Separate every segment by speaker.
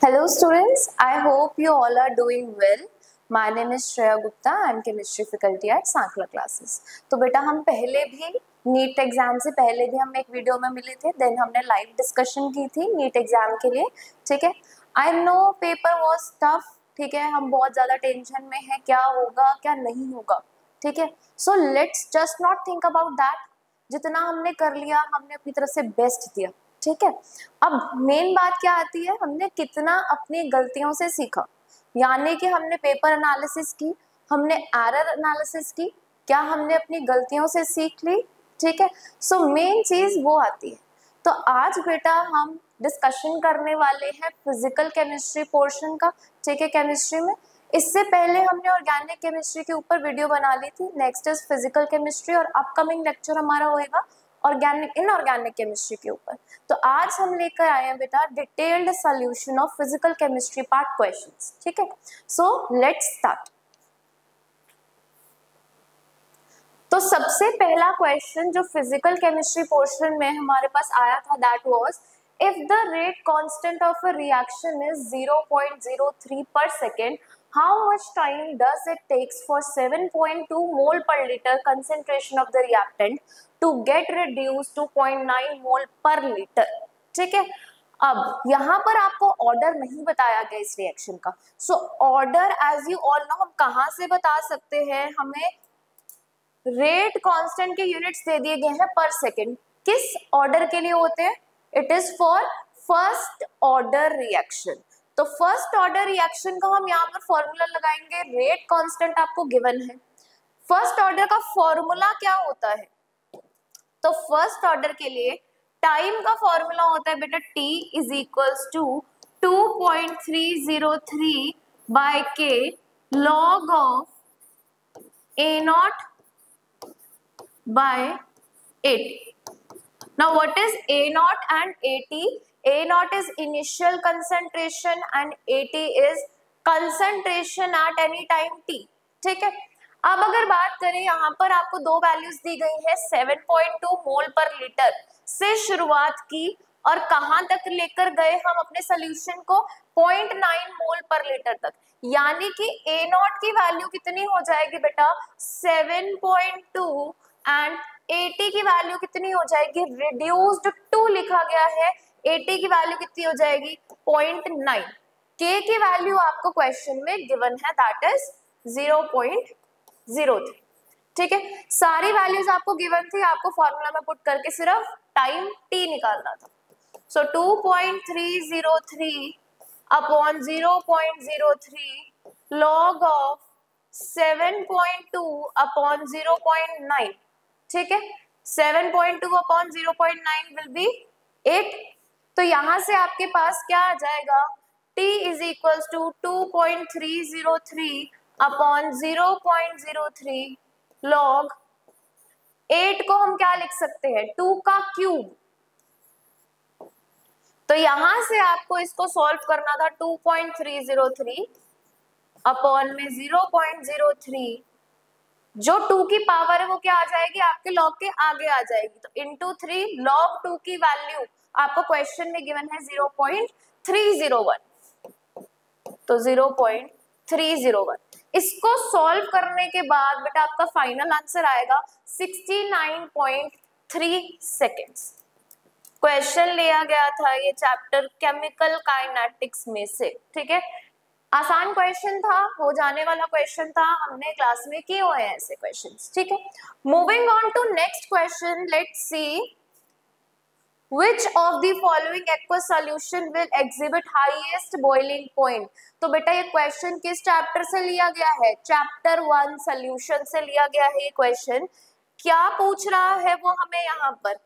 Speaker 1: Hello students, I hope you all are doing well. My name is Shreya Gupta. I am chemistry faculty at Sankla classes. तो बेटा हम पहले भी NEET exam से पहले भी हम एक वीडियो में मिले थे, देन हमने लाइव डिस्कशन की थी नीट एग्जाम के लिए, ठीक है। I know paper was tough, ठीक है, हम बहुत ज़्यादा टेंशन में है क्या होगा क्या नहीं होगा, ठीक है। So let's just not think about that. जितना हमने कर लिया हमने अपनी तरफ से बेस्ट दिया, ठीक है। अब मेन बात क्या आती है, हमने कितना अपनी गलतियों से सीखा, यानी कि हमने पेपर एनालिसिस की, हमने एरर एनालिसिस की, क्या हमने अपनी गलतियों से सीख ली, ठीक है। सो मेन चीज वो आती है। तो आज बेटा हम डिस्कशन करने वाले हैं फिजिकल केमिस्ट्री पोर्शन का, ठीक है, केमिस्ट्री में। इससे पहले हमने ऑर्गेनिक केमिस्ट्री के ऊपर वीडियो बना ली थी। नेक्स्ट इज फिजिकल केमिस्ट्री और अपकमिंग लेक्चर हमारा होएगा ऑर्गेनिक इनऑर्गेनिक केमिस्ट्री के ऊपर। तो आज हम लेकर आए हैं बेटा detailed solution of physical chemistry part questions, ठीक है। So let's start. तो सबसे पहला क्वेश्चन जो फिजिकल केमिस्ट्री पोर्शन में हमारे पास आया था that was if the rate constant of a reaction is 0.03 per second, how much time does it takes for 7.2 mole per liter concentration of the reactant to get reduced to 0.9 mole per liter, ठीक है। अब यहाँ पर आपको order नहीं बताया गया इस रिएक्शन का। So order as you all know हम कहाँ से बता सकते हैं, हमें रेट कांस्टेंट के यूनिट्स दे दिए गए हैं पर सेकेंड। किस ऑर्डर के लिए होते हैं? It is for first order reaction. तो फर्स्ट ऑर्डर रिएक्शन का हम यहाँ पर फॉर्मूला लगाएंगे, रेट कांस्टेंट आपको गिवन है। फर्स्ट ऑर्डर का फॉर्मूला क्या होता है? तो फर्स्ट ऑर्डर के लिए टाइम का फॉर्मूला होता है बेटा T is equals to 2.303 by K log of A naught by 80. Now what is A naught and AT? A naught is initial concentration and AT is concentration at any time T, ठीक है। अब अगर बात करें यहाँ पर आपको दो वैल्यूज दी गई है, 7.2 मोल पर लीटर से शुरुआत की और कहाँ तक लेकर गए हम अपने सोल्यूशन को 0.9 मोल पर लीटर तक, यानी कि A नॉट की वैल्यू कितनी हो जाएगी बेटा 7.2 एंड 80 की वैल्यू कितनी हो जाएगी, रिड्यूस्ड टू लिखा गया है, 80 की वैल्यू कितनी हो जाएगी 0.9। K की वैल्यू आपको क्वेश्चन में गिवन है दैट इज 0.03, ठीक है। सारी वैल्यूज आपको गिवन थी, आपको फॉर्मूला में पुट करके सिर्फ टाइम T निकालना था। सो 2.303 अपॉन 0.03 लॉग ऑफ 7.2 अपॉन 0.9, ठीक है। 7.2 अपॉन 0.9 विल बी 8। तो यहां से आपके पास क्या आ जाएगा, T is equals to 2.303 upon 0.03 log 8 को हम क्या लिख सकते हैं 2 का क्यूब। तो यहां से आपको इसको सॉल्व करना था 2.303 अपॉन में 0.03, जो 2 की पावर है वो क्या आ जाएगी आपके लॉग के आगे आ जाएगी, तो इंटू 3 लॉग 2 की वैल्यू आपको क्वेश्चन में गिवन है 0.301, तो 0.301। इसको सॉल्व करने के बाद बेटा आपका फाइनल आंसर आएगा 69.3 सेकेंड्स। क्वेश्चन लिया गया था ये चैप्टर केमिकल काइनेटिक्स में से, ठीक है। आसान क्वेश्चन था, हो जाने वाला क्वेश्चन था, हमने क्लास में किए हुए हैं ऐसे क्वेश्चंस, ठीक है। Moving on to next question, let's see which of the following aqueous solution will exhibit highest boiling point। तो बेटा ये क्वेश्चन किस चैप्टर से लिया गया है, चैप्टर 1 सॉल्यूशन से लिया गया है। ये क्वेश्चन क्या पूछ रहा है वो हमें यहाँ पर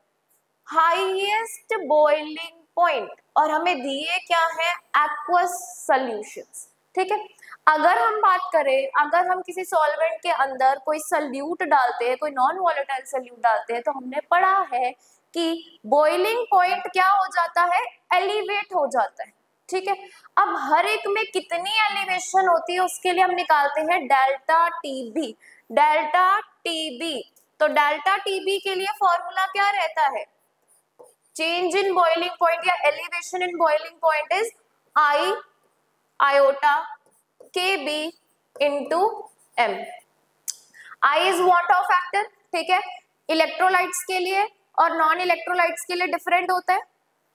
Speaker 1: हाईएस्ट बॉइलिंग पॉइंट, और हमें दिए क्या है एक्वस सॉल्यूशंस, ठीक है। अगर हम बात करें, अगर हम किसी सॉल्वेंट के अंदर कोई सल्यूट डालते हैं, कोई नॉन वॉलेटाइल सल्यूट डालते हैं, तो हमने पढ़ा है कि बॉइलिंग पॉइंट क्या हो जाता है, एलिवेट हो जाता है, ठीक है। अब हर एक में कितनी एलिवेशन होती है उसके लिए हम निकालते हैं डेल्टा टीबी, डेल्टा टीबी। तो डेल्टा टीबी के लिए फॉर्मूला क्या रहता है, चेंज इन बॉइलिंग पॉइंट या elevation in boiling point is I iota Kb into m. I is van't Hoff factor, ठीक है, इलेक्ट्रोलाइट्स के लिए और नॉन इलेक्ट्रोलाइट्स के लिए डिफरेंट होता है.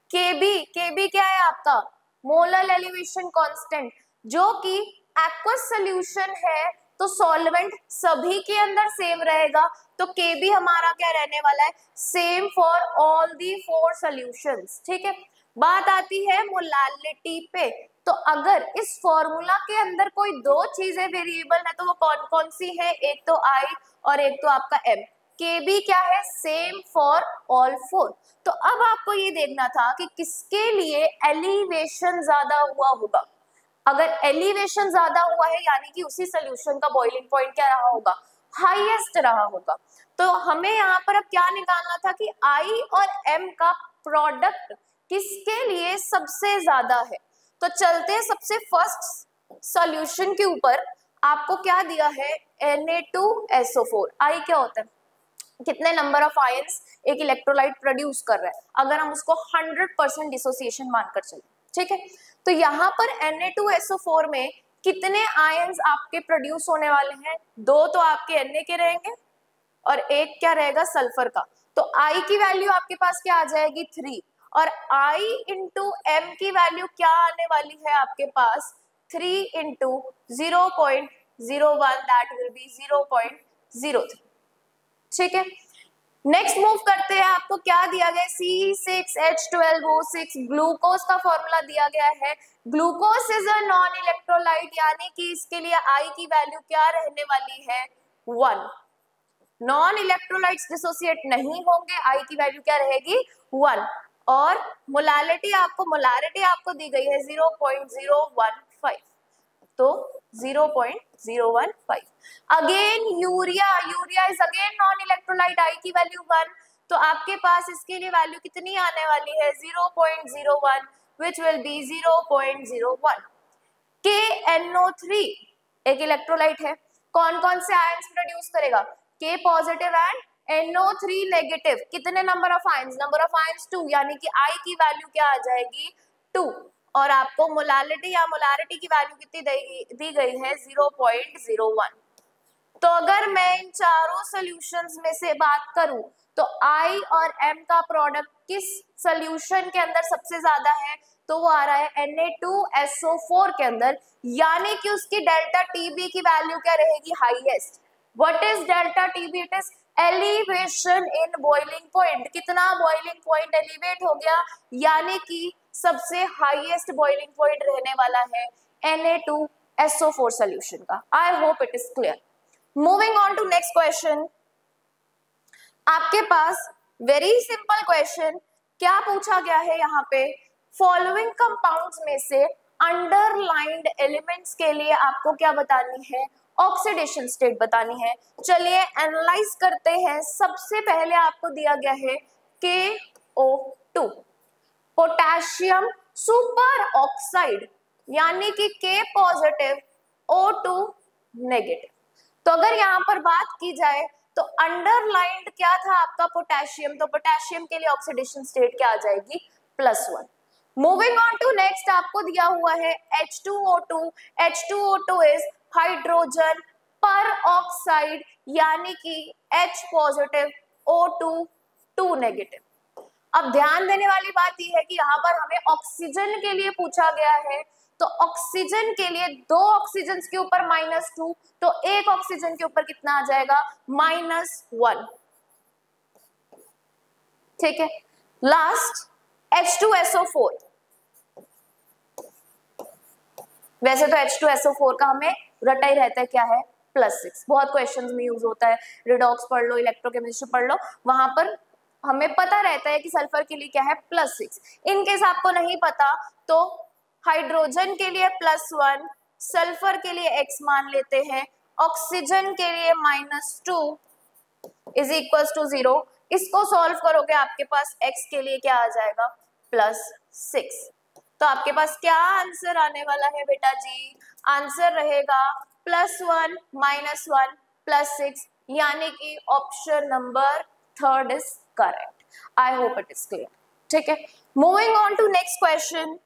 Speaker 1: Kb क्या है आपका, मोलर एलिवेशन कांस्टेंट, जो कि एक्वस सॉल्यूशन है तो सॉल्वेंट सभी के अंदर सेम रहेगा. तो Kb हमारा क्या रहने वाला है, same for all the 4 solutions. ठीक है, बात आती है मोलालिटी पे. तो अगर इस फॉर्मूला के अंदर कोई दो चीजें वेरिएबल है तो वो कौन कौन सी है, एक तो I और एक तो आपका m. Kb क्या है, सेम फॉर ऑल 4. तो अब आपको ये देखना था कि किसके लिए एलिवेशन ज्यादा हुआ होगा. अगर एलिवेशन ज्यादा हुआ है यानी कि उसी सोल्यूशन का बॉइलिंग पॉइंट क्या रहा होगा, हाईएस्ट रहा होगा. तो हमें यहाँ पर अब क्या निकालना था कि I और m का प्रोडक्ट किसके लिए सबसे ज्यादा है. तो चलते हैं सबसे फर्स्ट सॉल्यूशन के ऊपर. आपको क्या दिया है, Na2SO4. I क्या होता है, कितने नंबर ऑफ आयंस एक इलेक्ट्रोलाइट प्रोड्यूस कर रहा है, अगर हम उसको 100% डिसोसिएशन मानकर चले. ठीक है, तो यहाँ पर Na2SO4 में कितने आयंस आपके प्रोड्यूस होने वाले हैं, दो तो आपके Na के रहेंगे और एक क्या रहेगा, सल्फर का. तो I की वैल्यू आपके पास क्या आ जाएगी, 3, और I इंटू m की वैल्यू क्या आने वाली है आपके पास, 3 इंटू 0.01, दैट विल बी 0.03. ठीक है, नेक्स्ट मूव करते हैं. आपको क्या दिया गया, C6H12O6 ग्लूकोज का फॉर्मूला दिया गया है. Glucose is a non electrolyte, यानी कि इसके लिए I की वैल्यू क्या रहने वाली है, 1. नॉन इलेक्ट्रोलाइट्स डिसोसिएट नहीं होंगे, I की वैल्यू क्या रहेगी, 1. और मोलारिटी आपको दी गई है 0.015, तो 0.015. Again urea is again non electrolyte, I की वैल्यू 1. तो आपके पास इसके लिए वैल्यू कितनी आने वाली है, 0.01, which will be 0.01. KNO3 एक इलेक्ट्रोलाइट है, कौन कौन से आयंस प्रोड्यूस करेगा, K positive and NO3 negative. कितने नंबर ऑफ आयंस, 2, यानी कि I की वैल्यू क्या आ जाएगी, 2. और आपको मोलारिटी की वैल्यू कितनी दी गई है, 0.01. तो अगर मैं इन चारों सॉल्यूशंस में से बात करूं तो I और m का प्रोडक्ट किस सॉल्यूशन के अंदर सबसे ज्यादा है, तो वो आ रहा है Na2SO4 के अंदर, यानी कि उसकी डेल्टा Tb की वैल्यू क्या रहेगी, highest. What is delta Tb, it is elevation in boiling point. कितना बॉइलिंग पॉइंट एलिवेट हो गया, यानी कि सबसे हाईएस्ट बॉइलिंग पॉइंट रहने वाला है Na2SO4 सॉल्यूशन का. I hope it is clear. Moving on to next question. आपके पास वेरी सिंपल क्वेश्चन क्या पूछा गया है यहाँ पे, फॉलोइंग कंपाउंड्स में से अंडरलाइंड एलिमेंट्स के लिए आपको क्या बतानी है, ऑक्सीडेशन स्टेट बतानी है. चलिए एनालाइज करते हैं. सबसे पहले आपको दिया गया है KO2, पोटेशियम सुपर ऑक्साइड, यानी कि K पॉजिटिव O2 नेगेटिव. तो अगर यहाँ पर बात की जाए तो अंडरलाइंड क्या था आपका, पोटेशियम. तो पोटेशियम के लिए ऑक्सीडेशन स्टेट क्या आ जाएगी, +1. मूविंग ऑन टू नेक्स्ट, आपको दिया हुआ है H2O2. H2O2 इज हाइड्रोजन पर ऑक्साइड, यानी कि H पॉजिटिव O2 2 नेगेटिव. अब ध्यान देने वाली बात यह है कि यहाँ पर हमें ऑक्सीजन के लिए पूछा गया है. तो ऑक्सीजन के लिए दो ऑक्सीजन के ऊपर -2, तो एक ऑक्सीजन के ऊपर कितना आ जाएगा, -1. ठीक है, लास्ट H2SO4. वैसे तो H2SO4 का हमें रटा ही रहता है, क्या है, +6. बहुत क्वेश्चंस में यूज होता है, रिडॉक्स पढ़ लो, इलेक्ट्रोकेमिस्ट्री पढ़ लो, वहां पर हमें पता रहता है कि सल्फर के लिए क्या है, +6. इन केस आपको नहीं पता तो हाइड्रोजन के लिए +1, सल्फर के लिए x मान लेते हैं, ऑक्सीजन के लिए -2 इज इक्वल टू 0. इसको सॉल्व करोगे आपके पास x के लिए क्या आ जाएगा, +6. तो आपके पास क्या आंसर आने वाला है बेटा जी, आंसर रहेगा +1 -1 +6, यानी कि option number 3 is correct. I hope it is clear. ठीक है, moving on to next question.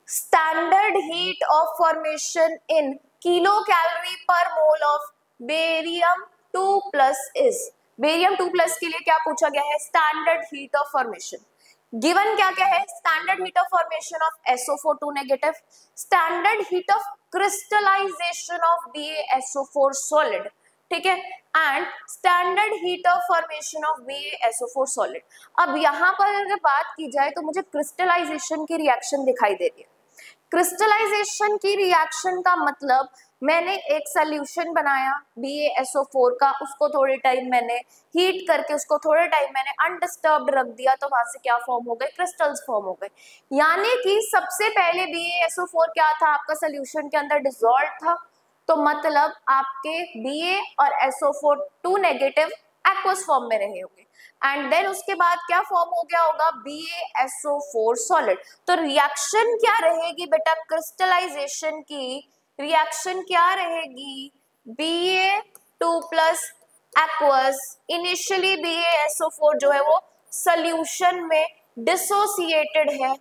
Speaker 1: Standard heat of formation in kilo calorie per mole of barium 2+ is. Barium 2+ के लिए क्या पूछा गया है? Standard heat of formation. Given क्या क्या है? Standard heat of formation of SO4 2 negative, standard heat of crystallisation of BaSO4 solid, ठीक है, and standard heat of formation of BaSO4 solid. अब यहाँ पर अगर बात की जाए तो मुझे क्रिस्टलाइजेशन की रिएक्शन दिखाई दे रही है। क्रिस्टलाइजेशन की रिएक्शन का मतलब मैंने एक सोल्यूशन बनाया BaSO4 का, उसको थोड़े टाइम मैंने हीट करके उसको थोड़े टाइम मैंने अनडिस्टर्ब्ड रख दिया, तो वहां से क्या फॉर्म हो गए? क्रिस्टल्स फॉर्म हो गए। यानी कि सबसे पहले BaSO4 क्या था? आपका सोल्यूशन के अंदर डिसॉल्व था, तो मतलब आपके Ba और SO4 2 नेगेटिव एक्वस फॉर्म में रहे होंगे, एंड देन उसके बाद क्या फॉर्म हो गया होगा? BaSO4 solid. तो रिएक्शन क्या रहेगी बेटा? क्रिस्टलाइजेशन की रिएक्शन क्या रहेगी? Ba2+ एक्वस, इनिशियली BaSO4 जो है वो सोल्यूशन में डिसोसिएटेड है,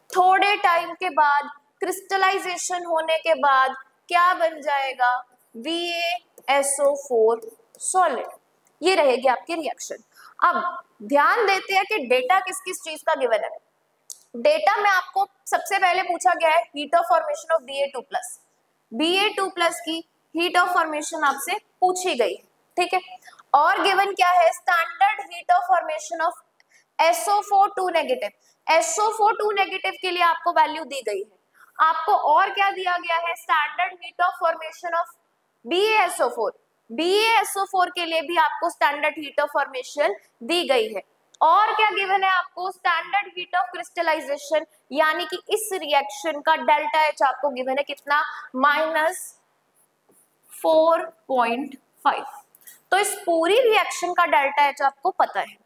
Speaker 1: थोड़े टाइम के बाद क्रिस्टलाइजेशन होने के बाद क्या बन जाएगा? BaSO4 solid. ये रहेगी आपकी रिएक्शन। अब ध्यान देते हैं कि डेटा किस किस चीज का गिवन है। डेटा में आपको सबसे पहले पूछा गया है heat of formation of Ba2+। Ba2+ की हीट ऑफ फॉर्मेशन आपसे पूछी गई है, ठीक है। और गिवन क्या है? Standard heat of formation of SO4 2 negative. SO4 2 negative के लिए आपको वैल्यू दी गई है। आपको और क्या दिया गया है? Standard heat of formation of BaSO4। BaSO4 के लिए भी आपको स्टैंडर्ड हीट ऑफ फॉर्मेशन दी गई है। और क्या गिवन है आपको? स्टैंडर्ड हीट ऑफ क्रिस्टलाइजेशन, यानी कि इस रिएक्शन का डेल्टा H आपको गिवन है कितना? -4.5। तो इस पूरी रिएक्शन का डेल्टा H आपको पता है।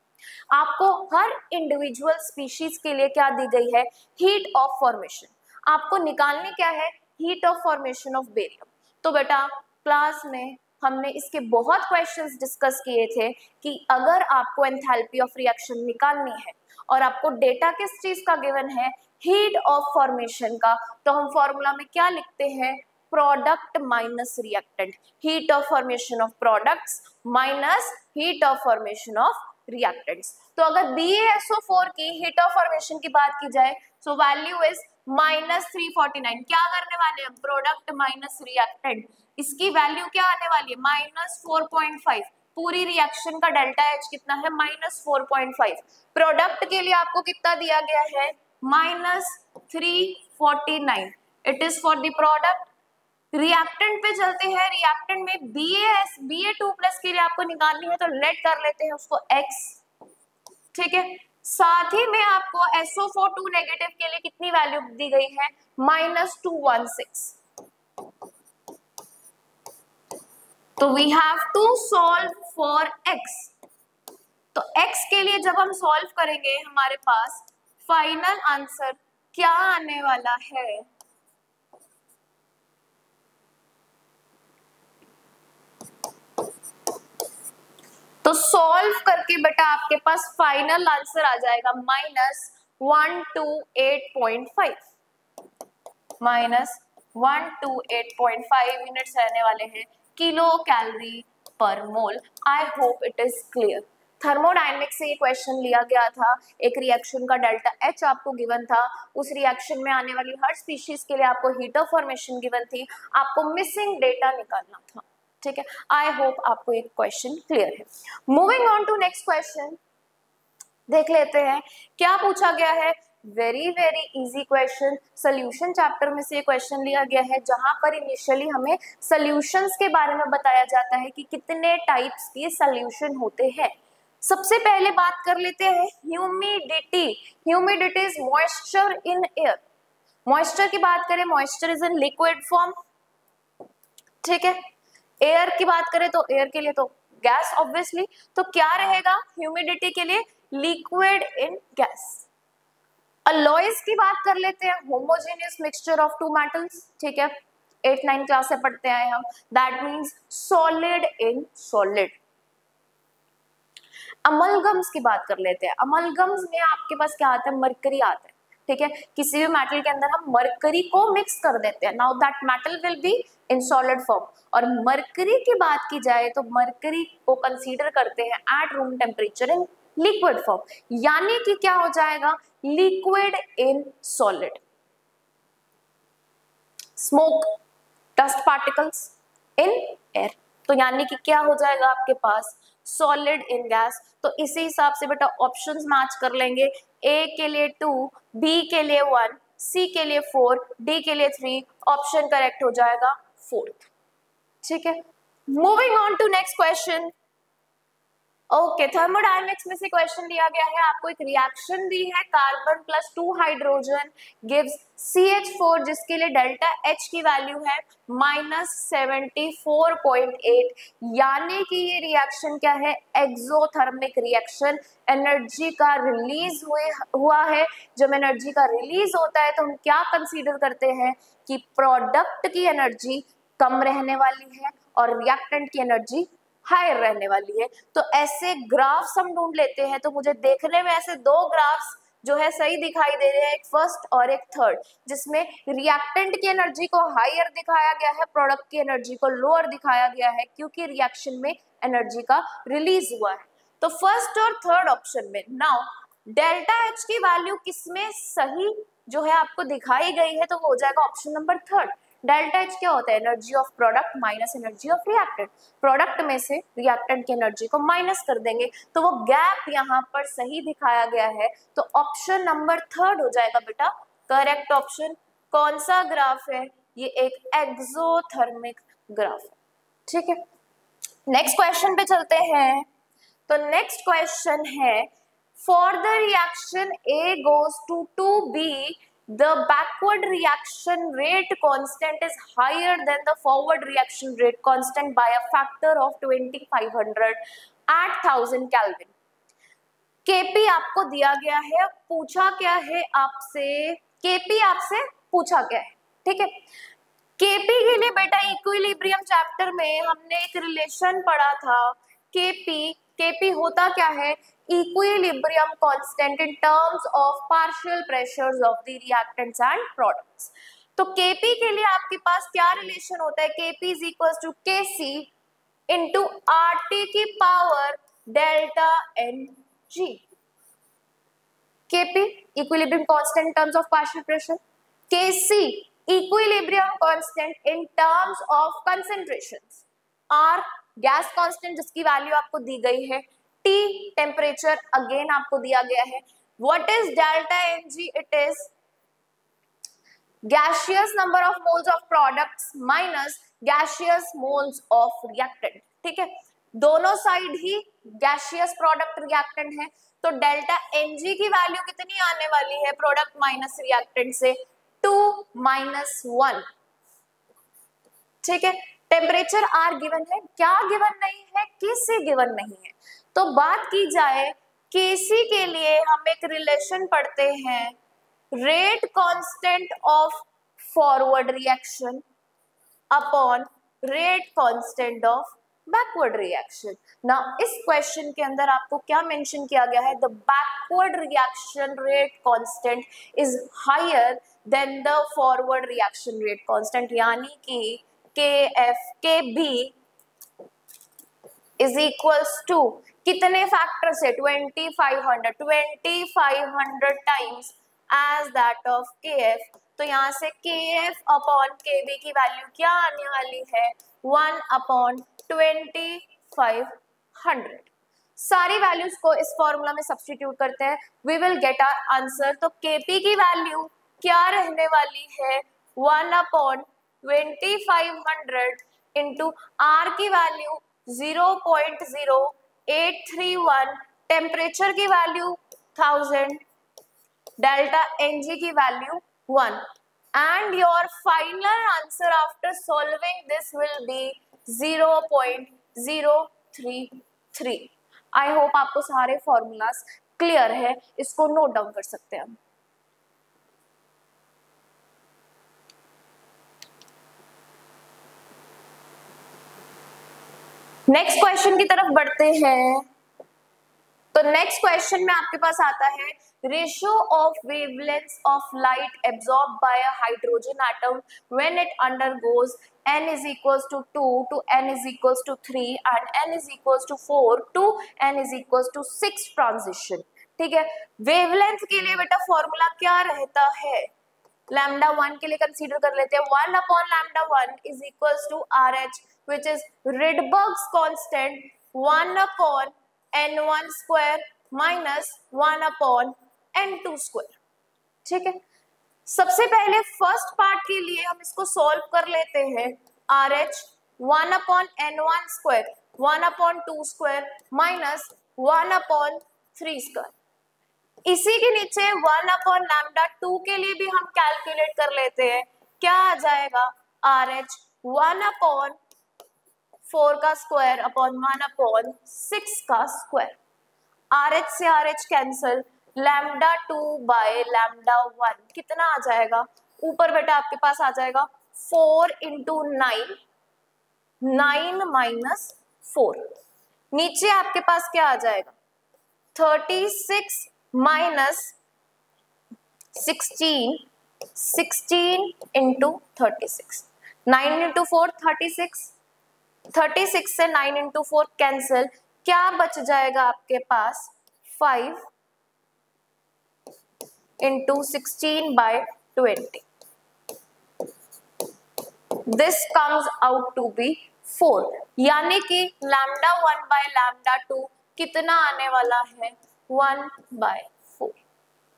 Speaker 1: आपको हर इंडिविजुअल स्पीशीज के लिए क्या दी गई है? Heat of formation. आपको निकालनी क्या है? Heat of formation of barium. तो बेटा क्लास में हमने इसके बहुत क्वेश्चंस डिस्कस किए थे कि अगर आपको एंथैल्पी ऑफ रिएक्शन निकालनी है और आपको डेटा किस चीज का गिवन है? हीट ऑफ फॉर्मेशन का, तो हम फॉर्मूला में क्या लिखते हैं? Product minus reactant. Heat of formation of products minus heat of formation of reactants. तो अगर BaSO4 की हीट ऑफ फॉर्मेशन की बात की जाए सो वैल्यू इज -349। क्या करने वाले हैं? प्रोडक्ट माइनस रिएक्टेंट, इसकी वैल्यू क्या आने वाली है? -4.5। पूरी रिएक्शन का डेल्टा H कितना है? -4.5। प्रोडक्ट के लिए आपको कितना दिया गया है? -349। It is for the product. Reactant पे चलते हैं। रिएक्टेंट में Ba2+ के लिए आपको निकालनी है, तो लेट कर लेते हैं उसको X, ठीक है। साथ ही में आपको SO4 2 नेगेटिव के लिए कितनी वैल्यू दी गई है? -216। तो we have to solve for X। तो X के लिए जब हम सॉल्व करेंगे हमारे पास फाइनल आंसर क्या आने वाला है? तो सॉल्व करके बेटा आपके पास फाइनल आंसर आ जाएगा -128.5। -128.5 यूनिट्स रहने वाले हैं kilo calorie per mole. I hope it is clear. Thermodynamics से ये क्वेश्चन लिया गया था। एक रिएक्शन का डेल्टा H आपको गिवन था, उस रिएक्शन में आने वाली हर स्पीशीज के लिए आपको हीट ऑफ फॉर्मेशन गिवन थी, आपको मिसिंग डेटा निकालना था, ठीक है। आई होप आपको एक क्वेश्चन क्लियर है। Moving on to next question, देख लेते हैं क्या पूछा गया है। Very very easy question, solution chapter में से क्वेश्चन लिया गया है, जहां पर इनिशियली हमें सोल्यूशंस के बारे में बताया जाता है कि कितने टाइप्स के सोल्यूशन होते हैं। सबसे पहले बात कर लेते हैं humidity. Humidity is moisture in air. Moisture की बात करें, moisture is in liquid form, ठीक है। एयर की बात करें तो एयर के लिए तो गैस ऑब्वियसली, तो क्या रहेगा ह्यूमिडिटी के लिए? Liquid in gas. अलॉयज की बात कर लेते हैं, homogeneous mixture of two metals, ठीक है, 8-9 क्लास से पढ़ते आए हम। That means solid in solid. Amalgams की बात कर लेते हैं। अमलगम्स में आपके पास क्या आता है? मरकरी आता है। ठीक है, किसी भी मेटल के अंदर हम मरकरी को मिक्स कर देते हैं, now that metal will be in solid form. और मरकरी की बात की जाए तो मरकरी को कंसीडर करते हैं at room temperature in liquid form, यानी कि क्या हो जाएगा, liquid in solid. Smoke, dust particles in air, तो यानी कि क्या हो जाएगा आपके पास, सॉलिड इन गैस। तो इसी हिसाब से बेटा ऑप्शंस मैच कर लेंगे, ए के लिए 2, बी के लिए 1, सी के लिए 4, डी के लिए 3, ऑप्शन करेक्ट हो जाएगा 4th। ठीक है, moving on to next question. Okay, thermodynamics में से क्वेश्चन दिया गया है, आपको एक रिएक्शन दी है, carbon plus 2 hydrogen gives CH4, जिसके लिए डेल्टा H की वैल्यू है -74.8, यानी कि ये रिएक्शन क्या है, एक्सोथर्मिक रिएक्शन, एनर्जी का रिलीज हुआ है। जब एनर्जी का रिलीज होता है तो हम क्या कंसीडर करते हैं कि प्रोडक्ट की एनर्जी कम रहने वाली है और रिएक्टेंट की एनर्जी हायर रहने वाली है। तो ऐसे ग्राफ्स हम ढूंढ लेते हैं, तो मुझे देखने में ऐसे 2 ग्राफ्स जो है सही दिखाई दे रहे हैं, एक फर्स्ट और एक थर्ड, जिसमें रिएक्टेंट की एनर्जी को हायर दिखाया गया है, प्रोडक्ट की एनर्जी को लोअर दिखाया गया है, क्योंकि रिएक्शन में एनर्जी का रिलीज हुआ है। तो फर्स्ट और थर्ड ऑप्शन में नाउ डेल्टा H की वैल्यू किसमें सही जो है आपको दिखाई गई है, तो वो हो जाएगा option number third. Delta H क्या होता है, energy of product minus energy of reactant, product में से रिएक्टेंट की एनर्जी को माइनस कर देंगे, तो वो गैप यहाँ पर सही दिखाया गया है, तो ऑप्शन नंबर थर्ड हो जाएगा बेटा करेक्ट ऑप्शन। कौन सा ग्राफ है, ये एक एक्सोथर्मिक ग्राफ है। ठीक है, नेक्स्ट क्वेश्चन पे चलते हैं। तो नेक्स्ट क्वेश्चन है, for the reaction A goes to 2B, the backward reaction rate constant is higher than the forward reaction rate constant by a factor of 2500 at 1000 Kelvin। Kp आपको दिया गया है, पूछा क्या है आपसे, Kp आपसे पूछा क्या है, ठीक है। Kp के लिए बेटा इक्विलिब्रियम चैप्टर में हमने एक रिलेशन पढ़ा था, Kp होता क्या है, equilibrium constant in terms of partial pressures of the reactants and products. तो Kp के लिए आपके पास क्या रिलेशन होता है, Kp is equal to Kc into RT की power delta Ng। Kp equilibrium constant in terms of partial pressure, Kc equilibrium constant in terms of concentrations, R gas constant जिसकी value आपको दी गई है, T टेम्परेचर अगेन आपको दिया गया है, what is delta Ng, it is gaseous number of moles of products minus gaseous moles of reactant। ठीक है, दोनों साइड ही gaseous product reactant है, तो डेल्टा Ng की वैल्यू कितनी आने वाली है, प्रोडक्ट माइनस रिएक्टेंट से 2 - 1। ठीक है, टेम्परेचर R गिवन है, क्या गिवन नहीं है, Kc गिवन नहीं है। तो बात की जाए Kc के लिए हम एक रिलेशन पढ़ते हैं, rate constant of forward reaction upon rate constant of backward reaction. Now इस क्वेश्चन के अंदर आपको क्या मेंशन किया गया है, the backward reaction rate constant is higher than the forward reaction rate constant, यानी कि Kb इज इक्वल्स टू कितने फैक्टर से, 2500 times as that of Kf। तो यहाँ से Kf अपॉन Kb की वैल्यू क्या आने वाली है, 1/2500। सारी वैल्यूज को इस फॉर्मूला में सब्स्टिट्यूट करते हैं, we will get our answer. तो Kp की वैल्यू क्या रहने वाली है, 1/2500 इंटू R की वैल्यू 0.0831, टेम्परेचर की वैल्यू 1000, डेल्टा Ng की value 1, and your final answer after solving this will be 0.033। I hope आपको सारे फॉर्मूलाज क्लियर है, इसको नोट डाउन कर सकते हैं हम। नेक्स्ट क्वेश्चन की तरफ बढ़ते हैं। तो नेक्स्ट क्वेश्चन में आपके पास आता है, ratio of wavelengths of light absorbed by a hydrogen atom when it undergoes n is equals to 2 to n is equals to 3 and n is equals to 4 to n is equals to 6 transition. ठीक है, wavelength के लिए बेटा formula क्या रहता है, lambda 1 के लिए कंसीडर कर लेते हैं 1 upon lambda 1 is equals to RH which is Rydberg's constant 1 upon n1 square minus 1 upon n2 square. ठीक है, सबसे पहले फर्स्ट पार्ट के लिए हम इसको सॉल्व कर लेते हैं, RH 1 upon n1 square 1 upon 2 square minus 1 upon 3 square. इसी के नीचे 1 अपॉन लैम्डा 2 के लिए भी हम कैलकुलेट कर लेते हैं, क्या आ जाएगा RH 1 अपॉन 4 का स्क्वायर अपॉन 1 अपॉन 6 का स्क्वायर। RH से RH cancel, lambda 2 by lambda 1 कितना आ जाएगा, ऊपर बेटा आपके पास आ जाएगा 4 इंटू 9, 9 माइनस 4, नीचे आपके पास क्या आ जाएगा 36 माइनस 16, 16 इंटू 36, 9 इंटू 4 36, 36 से 9 इंटू 4 कैंसिल, क्या बच जाएगा आपके पास 5 into 16 by 20, this comes out to be 4, यानी कि लैम्डा 1 बाय लैम्डा 2 कितना आने वाला है 1 by 4,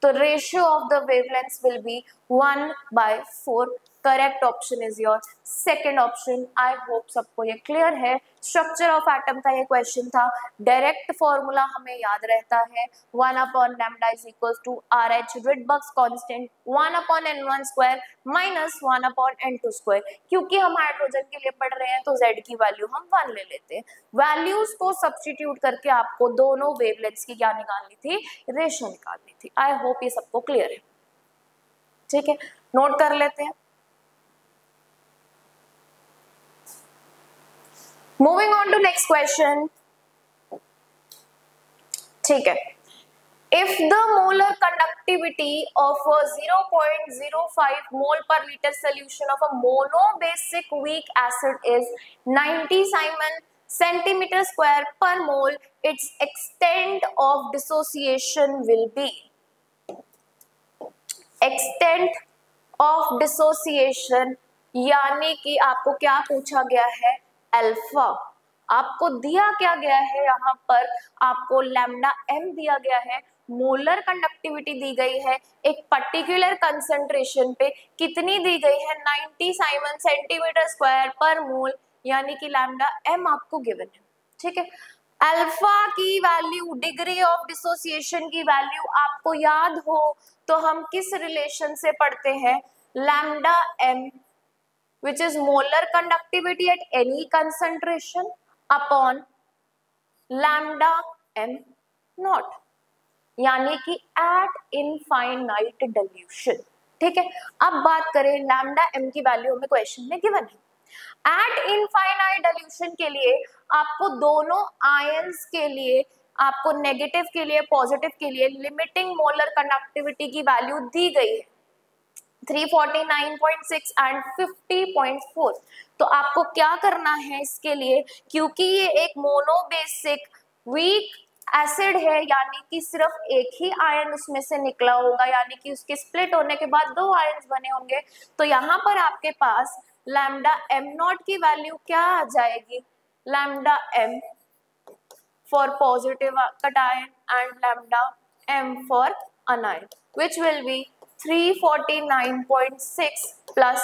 Speaker 1: तो ratio of the wavelengths will be 1 by 4। Correct option is your second option. I hope सबको ये क्लियर है। स्ट्रक्चर ऑफ एटम का ये क्वेश्चन था, डायरेक्ट फॉर्मूला हमें याद रहता है 1 upon lambda is equals to RH Rydberg's constant 1 upon n1 square minus 1 upon n2 square. क्योंकि हम हाइड्रोजन के लिए पढ़ रहे हैं तो Z की वैल्यू हम 1 ले लेते हैं। वैल्यूज को सब्स्टिट्यूट करके आपको दोनों वेवलेंथ्स की क्या निकालनी थी, रेशियो निकालनी थी। आई होप ये सबको क्लियर है। ठीक है, नोट कर लेते हैं। Moving on to next question. ठीक है, if the molar conductivity of a 0.05 mole per liter solution of a monobasic weak acid is 90 Simon centimeter square per mole, its extent of dissociation will be, extent of dissociation यानी कि आपको क्या पूछा गया है, alpha. आपको दिया क्या गया है, यहाँ पर आपको लैम्डा m दिया गया है, मोलर कंडक्टिविटी दी गई है, एक पर्टिकुलर कंसंट्रेशन पे कितनी दी गई है 90 साइमन सेंटीमीटर स्क्वायर पर मोल, यानी कि लैम्डा m आपको गिवन है। ठीक है, अल्फा की वैल्यू, डिग्री ऑफ डिसोसिएशन की वैल्यू आपको याद हो तो हम किस रिलेशन से पढ़ते हैं, lambda m which is molar conductivity at any concentration upon lambda m naught, यानी कि at infinite dilution। ठीक है, अब बात करें लैम्डा m की वैल्यू हमें क्वेश्चन में गिवन है। at infinite dilution के लिए आपको दोनों आयंस के लिए, आपको नेगेटिव के लिए पॉजिटिव के लिए लिमिटिंग मोलर कंडक्टिविटी की वैल्यू दी गई है 349.6 एंड 50.4। तो आपको क्या करना है इसके लिए, क्योंकि ये एक मोनोबेसिक वीक एसिड है, यानी कि सिर्फ एक ही आयन उसमें से निकला होगा, यानी कि उसके स्प्लिट होने के बाद 2 आयन्स बने होंगे। तो यहाँ पर आपके पास लैम्डा m नॉट की वैल्यू क्या आ जाएगी, lambda m for positive cation and lambda m for अनायन, which will be 349.6 plus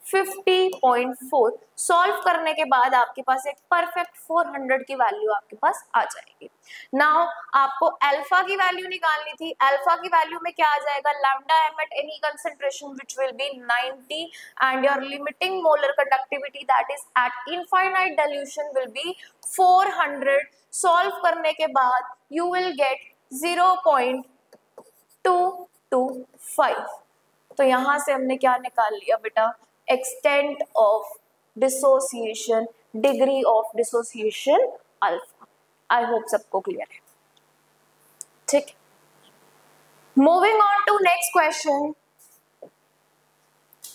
Speaker 1: 50.4। Solve करने के बाद आपके पास एक परफेक्ट 400 की वैल्यू आपके पास आ जाएगी। नाउ आपको अल्फा की वैल्यू निकालनी थी, अल्फा की वैल्यू में क्या आ जाएगा, lambda m at any concentration which will be 90 and your limiting molar conductivity that is eight infinite dilution will be 400। Solve करने के बाद यू विल गेट 0.225। तो यहां से हमने क्या निकाल लिया बेटा, extent of dissociation, degree of dissociation alpha. I hope सबको क्लियर है। ठीक, moving on to next question,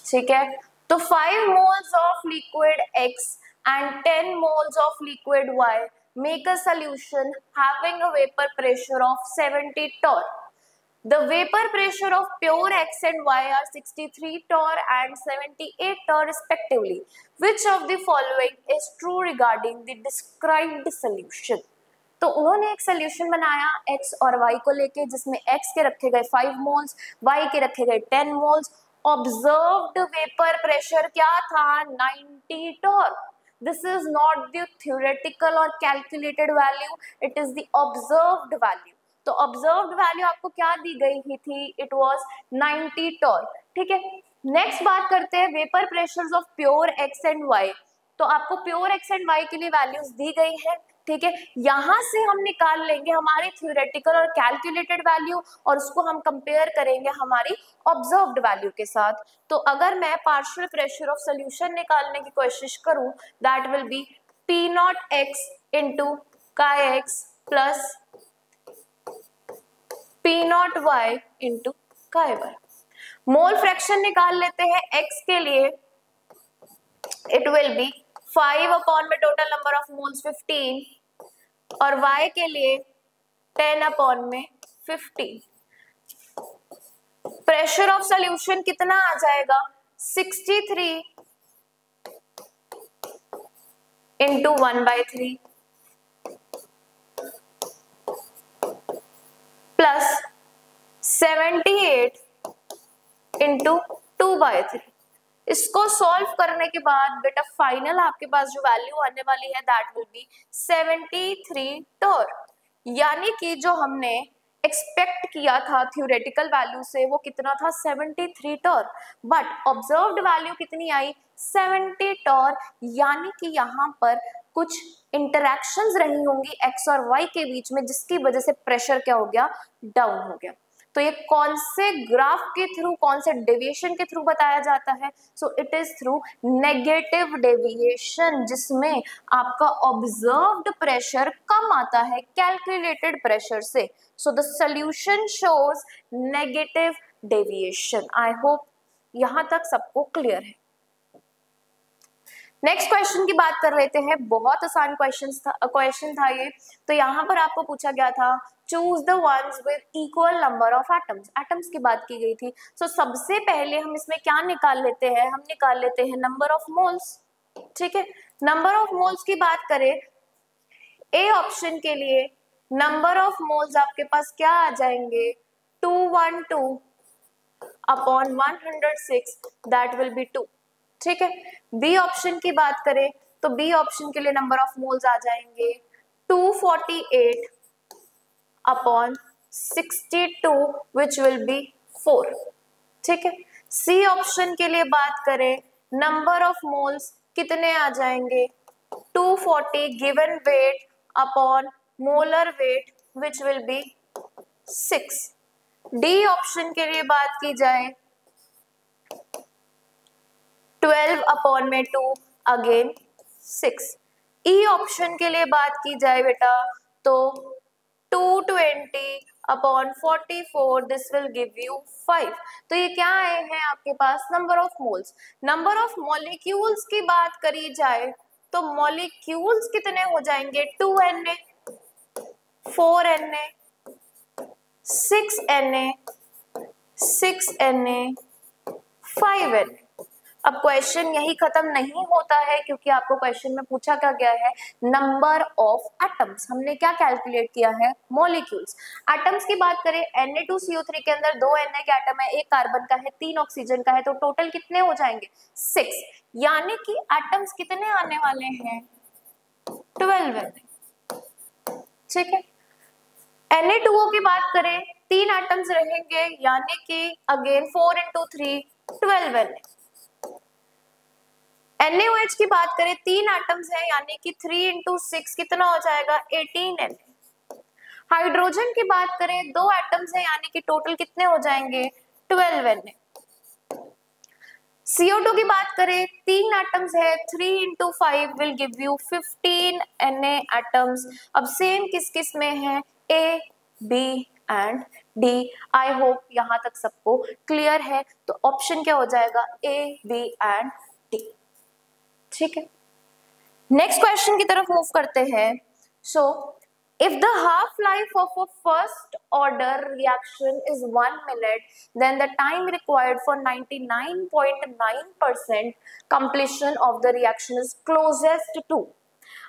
Speaker 1: ठीक है। तो 5 moles of liquid X and 10 moles of liquid Y make a solution having a vapor pressure of 70 torr. The vapor pressure of pure X and Y are 63 torr and 78 torr respectively. Which of the following is true regarding the described solution? तो उन्होंने एक solution बनाया x और y को लेके, जिसमें x के रखे गए 5 मोल्स, y के रखे गए 10 मोल्स। ऑब्जर्व्ड वेपर प्रेशर क्या था? 90 torr. This is not the theoretical और calculated value, it is the observed value. तो ऑब्जर्व्ड वैल्यू आपको क्या दी गई ही थी? इट वाज 90 टॉर, ठीक है। नेक्स्ट बात करते हैं vapour pressures of pure X and Y. तो आपको प्योर एक्स एंड वाई के लिए वैल्यूज दी गई है, ठीक है। यहां से हम निकाल लेंगे हमारी थ्योरेटिकल और कैलकुलेटेड वैल्यू और उसको हम कंपेयर करेंगे हमारी ऑब्जर्व्ड वैल्यू के साथ। तो अगर मैं पार्शियल प्रेशर ऑफ सॉल्यूशन निकालने की कोशिश करूं, that will be P nought x into chi x plus P nought y into chi y. Mole fraction निकाल लेते हैं x के लिए, इट विल बी 5 अपॉन में टोटल नंबर ऑफ मोल्स 15 और y के लिए 10 अपॉन में 15। प्रेशर ऑफ सॉल्यूशन कितना आ जाएगा? 63 इंटू 1/3 प्लस 78 इंटू 2/3। इसको सॉल्व करने के बाद बेटा फाइनल आपके पास जो वैल्यू आने वाली है दैट विल बी 73 टॉर। यानी कि जो हमने एक्सपेक्ट किया था थ्योरेटिकल वैल्यू से वो कितना था? 73 टॉर, बट ऑब्जर्व्ड वैल्यू कितनी आई? 70 टॉर। यानी कि यहाँ पर कुछ इंटरैक्शंस रही होंगी एक्स और वाई के बीच में, जिसकी वजह से प्रेशर क्या हो गया? डाउन हो गया। तो ये कौन से ग्राफ के थ्रू, कौन से डेविएशन के थ्रू बताया जाता है? So it is through negative deviation, जिसमें आपका ऑब्जर्व्ड प्रेशर कम आता है कैलकुलेटेड प्रेशर से। So the solution shows negative deviation. I hope यहां तक सबको क्लियर है। नेक्स्ट क्वेश्चन की बात कर लेते हैं। बहुत आसान क्वेश्चन था ये। तो यहाँ पर आपको पूछा गया था choose the ones with equal number of atoms. Atoms की बात की गई थी। सो सबसे पहले हम इसमें क्या निकाल लेते हैं? हम निकाल लेते हैं नंबर ऑफ मोल्स, ठीक है। नंबर ऑफ मोल्स की बात करें, ए ऑप्शन के लिए नंबर ऑफ मोल्स आपके पास क्या आ जाएंगे? 212 अपॉन 106, दैट विल बी 2, ठीक है। बी ऑप्शन की बात करें तो बी ऑप्शन के लिए नंबर ऑफ मोल्स आ जाएंगे 248 अपॉन 62 विच विल बी 4, ठीक है। सी ऑप्शन के लिए बात करें, नंबर ऑफ मोल्स कितने आ जाएंगे? 240 given weight upon molar weight which will be 6। D option के लिए बात की जाए 12 अपॉन में 2 अगेन 6। ई ऑप्शन के लिए बात की जाए बेटा तो 220 upon 44, this will give you 5। तो ये क्या आए हैं आपके पास? Number of moles. Number of molecules की बात करी जाए तो मॉलिक्यूल्स कितने हो जाएंगे? 2Na, 4Na, 6Na, 6Na, 5Na। अब क्वेश्चन यही खत्म नहीं होता है, क्योंकि आपको क्वेश्चन में पूछा क्या गया है? Number of atoms. हमने क्या कैलकुलेट किया है? मॉलिक्यूल्स। एटम्स की बात करें, Na2CO3 के अंदर 2 Na के एटम है, 1 कार्बन का है, 3 ऑक्सीजन का है, तो टोटल कितने हो जाएंगे? 6। यानी कि एटम्स कितने आने वाले हैं? 12, ठीक है। Na2O की बात करें, 3 एटम्स रहेंगे, यानी कि अगेन 4 into 3 12 Na। NaOH की बात करें, 3 एटम्स हैं, यानी कि 3 into 6 कितना हो जाएगा? 18 Na। हाइड्रोजन की बात करें, 2 एटम्स हैं, यानी कि टोटल कितने हो जाएंगे? 12 Na। CO2 की बात करें, 3 एटम्स है, 3 into 5 will give you 15 Na atoms. अब सेम किस किस में है? A, B and D. I hope यहाँ तक सबको क्लियर है। तो ऑप्शन क्या हो जाएगा, ए, बी एंड डी। ठीक है, नेक्स्ट क्वेश्चन की तरफ मूव करते हैं। सो if the half life of a first order reaction is 1 minute, then the time required for 99.9% completion of the reaction is closest to।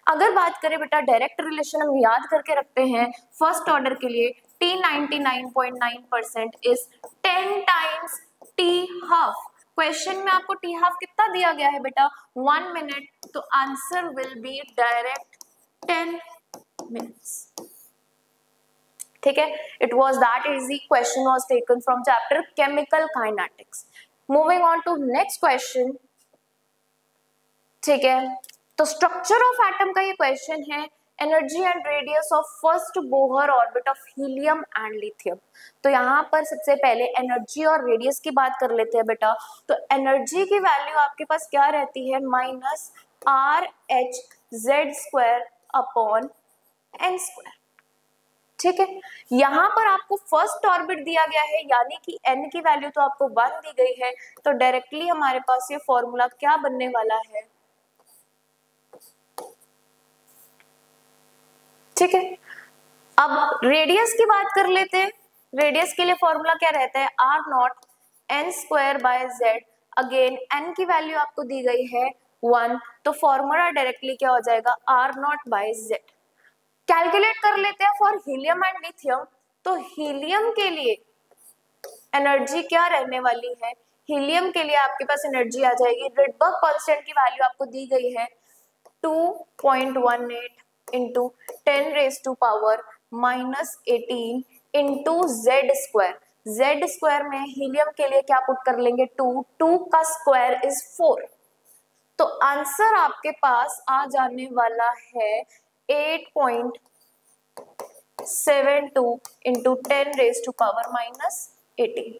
Speaker 1: अगर बात करें बेटा डायरेक्ट रिलेशन हम याद करके रखते हैं फर्स्ट ऑर्डर के लिए, T 99.9% is 10 times T half. Question में आपको T हाफ कितना दिया गया है बेटा, 1 मिनट, तो answer will be direct 10 minutes। ठीक है, it was that easy. Question was taken from chapter chemical kinetics. Moving on to next question. ठीक है, तो स्ट्रक्चर ऑफ एटम का ये क्वेश्चन है, energy and radius of first Bohr orbit of helium and lithium. तो यहाँ पर सबसे पहले एनर्जी और रेडियस की बात कर लेते हैं बेटा। तो एनर्जी की वैल्यू आपके पास क्या रहती है, माइनस RH² अपॉन n²। ठीक है, यहाँ पर आपको फर्स्ट ऑर्बिट दिया गया है, यानी कि n की वैल्यू तो आपको 1 दी गई है, तो डायरेक्टली हमारे पास ये फॉर्मूला क्या बनने वाला है। ठीक है, अब रेडियस की बात कर लेते हैं। रेडियस के लिए फॉर्मूला क्या रहता है, R0 n²/z। अगेन n की वैल्यू आपको दी गई है 1, तो फॉर्मूला डायरेक्टली क्या हो जाएगा, R0/z। कैलकुलेट कर लेते हैं फॉर हीलियम एंड लिथियम। तो हीलियम के लिए एनर्जी क्या रहने वाली है, हीलियम के लिए आपके पास एनर्जी आ जाएगी, रिडबर्ग कांस्टेंट की वैल्यू आपको दी गई है 2.18 इंटू 10⁻⁻18 इंटू z²। z² में हीलियम के लिए क्या पुट कर लेंगे, 2 का स्क्वायर इज 4। तो आंसर आपके पास आ जाने वाला है 8.72 into 10⁻⁻18।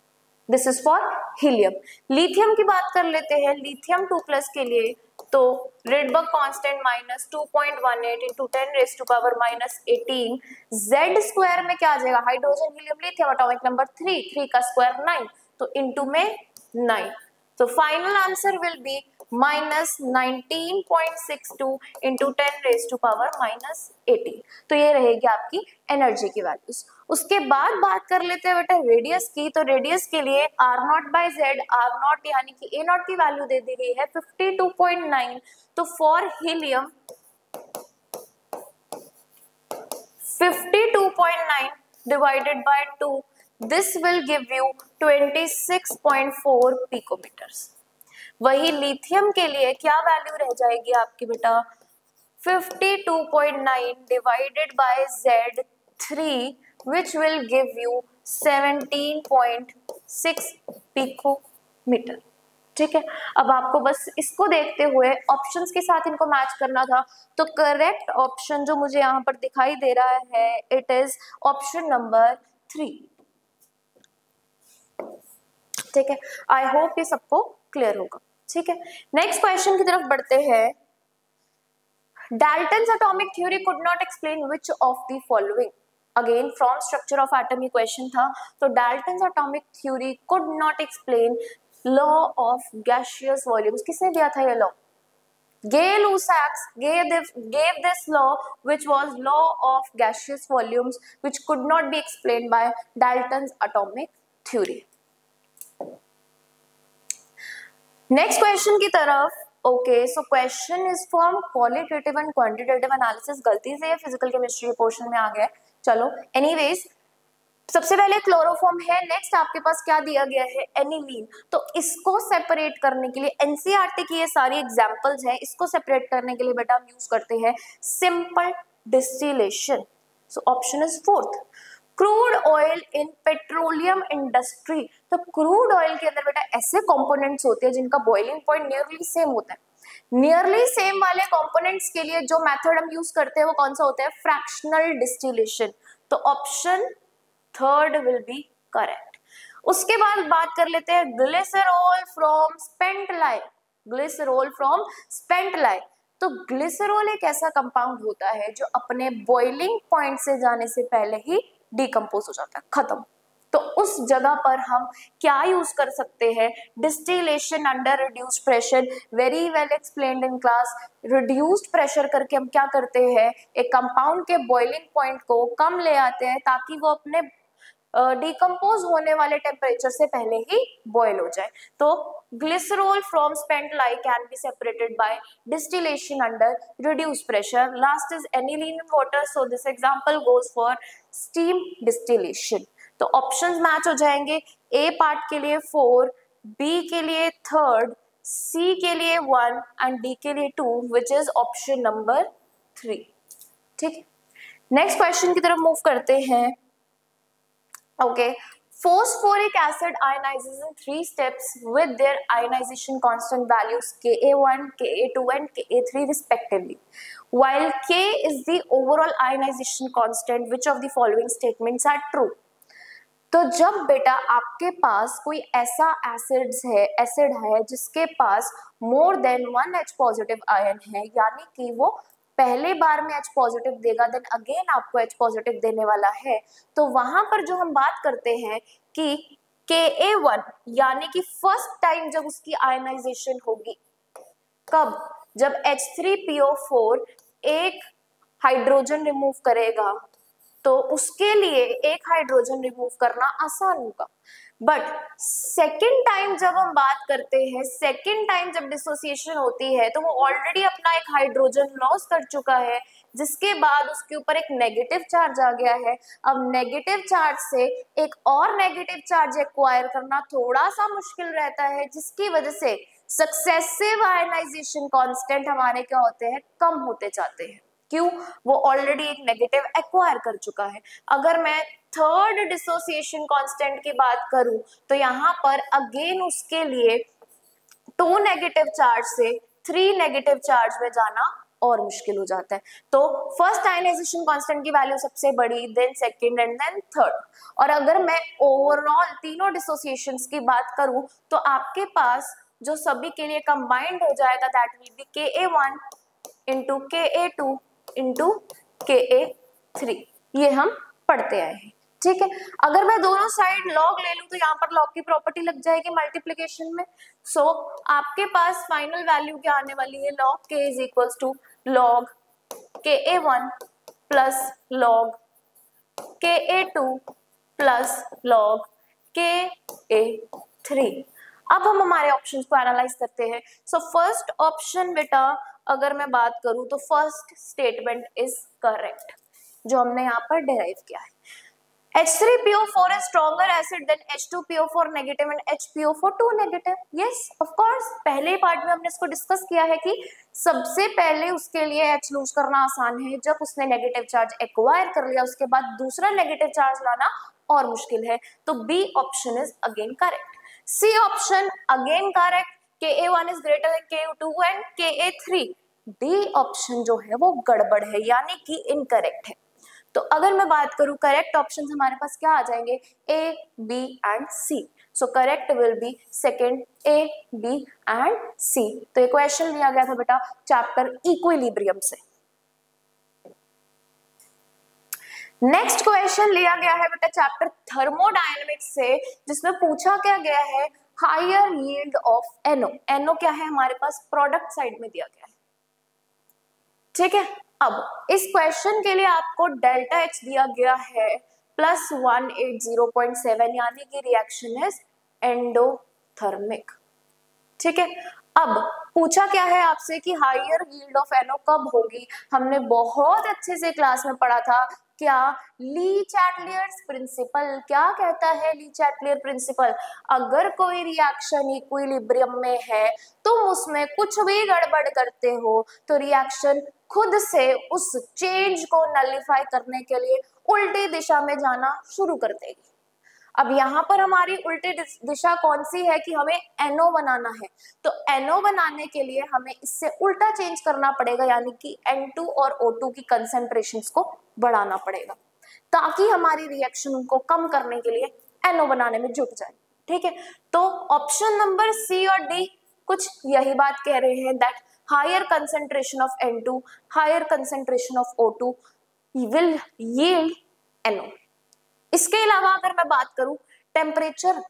Speaker 1: This is for helium. Lithium की बात कर लेते हैं। लिथियम 2+ के लिए तो Rydberg constant minus 2.18 into 10⁻⁻18। z² में क्या आ जाएगा, hydrogen helium lithium atomic number 3 का स्क्वायर 9, तो इंटू में 9। तो final answer will B -19.62 into 10⁻⁻18। तो ये रहेगी आपकी एनर्जी की वैल्यूज। उसके बाद बात कर लेते हैं बेटा रेडियस की। तो रेडियस के लिए R0/z, R0 यानी कि A0 की वैल्यू दे दी गई है 52.9। तो for helium 52.9 divided by 2, this will give you 26.4 picometres. वही लिथियम के लिए क्या वैल्यू रह जाएगी आपकी बेटा, 52.9 divided by Z3 which will give you 17.6 picometre. ठीक है, अब आपको बस इसको देखते हुए ऑप्शंस के साथ इनको मैच करना था। तो करेक्ट ऑप्शन जो मुझे यहाँ पर दिखाई दे रहा है, इट इज ऑप्शन नंबर 3। ठीक है, आई होप ये सबको क्लियर होगा। ठीक है, नेक्स्ट क्वेश्चन की तरफ बढ़ते हैं। Dalton's atomic theory could not explain which of the following। Again from structure of atom ये क्वेश्चन था। तो Dalton's atomic theory could not explain law of gaseous volumes. किसने दिया था ये law, Gay-Lussac's gave this law, which was law of gaseous volumes, which could not be explained by Dalton's atomic theory। Next question की तरफ। Okay, so question is from qualitative and quantitative analysis. गलती से physical chemistry के portion में आ गया, चलो anyways. सबसे पहले क्लोरोफॉर्म है, नेक्स्ट आपके पास क्या दिया गया है, एनिलीन। तो इसको सेपरेट करने के लिए एनसीईआरटी की ये सारी एग्जांपल्स हैं, इसको सेपरेट करने के लिए बेटा हम यूज करते हैं simple distillation. So option is 4th। Crude oil in petroleum industry. तो क्रूड ऑयल के अंदर बेटा ऐसे कंपोनेंट्स होते हैं जिनका बॉइलिंग पॉइंट नियरली सेम होता है। नियरली सेम वाले कंपोनेंट्स के लिए जो मेथड हम यूज करते हैं वो कौन सा होता है, फ्रैक्शनल डिस्टिलेशन। तो option 3rd will be correct. उसके बाद बात कर लेते हैं glycerol from spent life. Glycerol from spent life. तो ग्लिसरॉल एक ऐसा कंपाउंड होता है जो अपने बॉइलिंग पॉइंट से जाने से पहले ही डिकम्पोज हो जाता है, खत्म। तो उस जगह पर हम क्या यूज कर सकते हैं, distillation under reduced pressure, very well explained in class. Reduced pressure करके हम क्या करते हैं, एक कंपाउंड के बॉइलिंग पॉइंट को कम ले आते हैं ताकि वो अपने डिकम्पोज होने वाले टेम्परेचर से पहले ही बॉयल हो जाए। तो glycerol from spent lye can be separated by distillation under reduced pressure. Last is aniline in water, so this example goes for steam distillation. तो ऑप्शंस मैच हो जाएंगे, ए पार्ट के लिए 4, बी के लिए 3, सी के लिए 1 एंड डी के लिए 2, विच इज ऑप्शन नंबर 3। ठीक है, नेक्स्ट क्वेश्चन की तरफ मूव करते हैं। Okay, phosphoric acid ionizes in 3 steps with their ionization constant values Ka1, Ka2 and Ka3 respectively. While K is the overall ionization constant, which of the following statements are true? तो जब बेटा आपके पास कोई ऐसा acid है जिसके पास more than 1 H positive ion है, यानी कि वो पहले बार में H पॉजिटिव देगा, देन अगेन आपको H पॉजिटिव देने वाला है, तो वहां पर जो हम बात करते हैं कि Ka1 यानी कि फर्स्ट टाइम जब उसकी आयनाइजेशन होगी, कब, जब H3PO4 एक हाइड्रोजन रिमूव करेगा, तो उसके लिए एक हाइड्रोजन रिमूव करना आसान होगा। बट सेकेंड टाइम जब हम बात करते हैं, सेकेंड टाइम जब डिसोसिएशन होती है, तो वो ऑलरेडी अपना एक हाइड्रोजन लॉस कर चुका है, जिसके बाद उसके ऊपर एक नेगेटिव चार्ज आ गया है। अब नेगेटिव चार्ज से एक और नेगेटिव चार्ज एक्वायर करना थोड़ा सा मुश्किल रहता है, जिसकी वजह से सक्सेसिव आयनाइजेशन कांस्टेंट हमारे क्या होते हैं, कम होते जाते हैं। क्यों, वो ऑलरेडी एक नेगेटिव एक्वायर कर चुका है। अगर मैं थर्ड डिसोसिएशन कांस्टेंट की बात करूं, तो यहाँ पर अगेन उसके लिए 2 नेगेटिव चार्ज से 3 नेगेटिव चार्ज में जाना और मुश्किल हो जाता है। तो फर्स्ट आयनाइजेशन कांस्टेंट की वैल्यू सबसे बड़ी, then second and then third. और अगर मैं ओवरऑल तीनों डिसोसिएशंस की बात करूं, तो आपके पास जो सभी के लिए कंबाइंड हो जाएगा, that will B Ka1 into Ka2 into Ka3। ये हम पढ़ते आए हैं। ठीक है, अगर मैं दोनों साइड लॉग ले लूं, तो यहाँ पर लॉग की प्रॉपर्टी लग जाएगी मल्टीप्लीकेशन में। सो आपके पास फाइनल वैल्यू क्या आने वाली है, log K is equals to log Ka1 plus log Ka2 plus log Ka3। अब हम हमारे ऑप्शंस को एनालाइज करते हैं। सो फर्स्ट ऑप्शन बेटा अगर मैं बात करूं, तो फर्स्ट स्टेटमेंट इज करेक्ट, जो हमने यहाँ पर डिराइव किया है। H3PO4 is stronger acid than H2PO4 negative and HPO4 2 negative. Yes, of course. पहले पार्ट में हमने इसको डिस्कस किया है कि सबसे पहले उसके लिए H लूज करना आसान है, जब उसने नेगेटिव चार्ज एक्वायर कर लिया, उसके बाद दूसरा नेगेटिव चार्ज लाना और मुश्किल है। तो B option is again correct. C option again correct, Ka1 is greater than Ka2 and Ka3। D option जो है वो गड़बड़ है, यानी कि इनकरेक्ट है। तो अगर मैं बात करूं करेक्ट ऑप्शंस हमारे पास क्या आ जाएंगे, A, B and C. So correct will be second, A, B and C. तो ये क्वेश्चन लिया गया था बेटा चैप्टर इक्विलिब्रियम से। नेक्स्ट क्वेश्चन लिया गया है बेटा चैप्टर थर्मोडायनेमिक्स से, जिसमें पूछा क्या गया है, higher yield of NO। NO क्या है हमारे पास, प्रोडक्ट साइड में दिया गया है। ठीक है, अब इस क्वेश्चन के लिए आपको डेल्टा H दिया गया है प्लस 180.7, यानी कि रिएक्शन इज एंडोथर्मिक। ठीक है, अब पूछा क्या है आपसे कि हायर यील्ड ऑफ NO कब होगी। हमने बहुत अच्छे से क्लास में पढ़ा था, क्या ली चैटलियर्स प्रिंसिपल क्या कहता है, ली चैटलियर प्रिंसिपल, अगर कोई रिएक्शन इक्विलिब्रियम में है, तुम उसमें कुछ भी गड़बड़ करते हो, तो रिएक्शन खुद से उस चेंज को नलिफाई करने के लिए उल्टी दिशा में जाना शुरू कर देगी। अब यहाँ पर हमारी उल्टी दिशा कौन सी है कि हमें NO बनाना है, तो NO बनाने के लिए हमें इससे उल्टा चेंज करना पड़ेगा, यानी कि N2 और O2 की कंसेंट्रेशंस को बढ़ाना पड़ेगा, ताकि हमारी रिएक्शन को कम करने के लिए NO बनाने में जुट जाए। ठीक है, तो ऑप्शन नंबर सी और डी कुछ यही बात कह रहे हैं, that higher concentration of N2, higher concentration of O2 will yield NO। इसके अलावा अगर मैं बात करूं टेम्परेचर,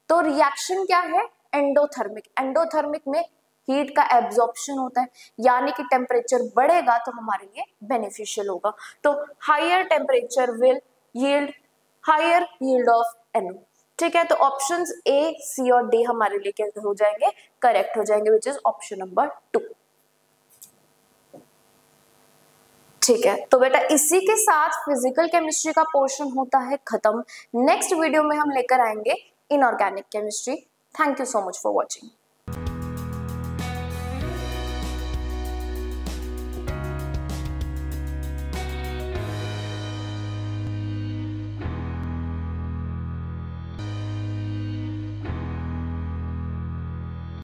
Speaker 1: तो रिएक्शन क्या है, एंडोथर्मिक। एंडोथर्मिक में हीट का एब्जॉर्प्शन होता है, यानी कि टेम्परेचर बढ़ेगा तो हमारे लिए बेनिफिशियल होगा। तो higher temperature will yield higher yield of NO। ठीक है, तो ऑप्शंस A, C और D हमारे लिए क्या हो जाएंगे, करेक्ट हो जाएंगे, विच इज ऑप्शन नंबर 2। ठीक है, तो बेटा इसी के साथ फिजिकल केमिस्ट्री का पोर्शन होता है खत्म। नेक्स्ट वीडियो में हम लेकर आएंगे inorganic chemistry. Thank you so much for watching.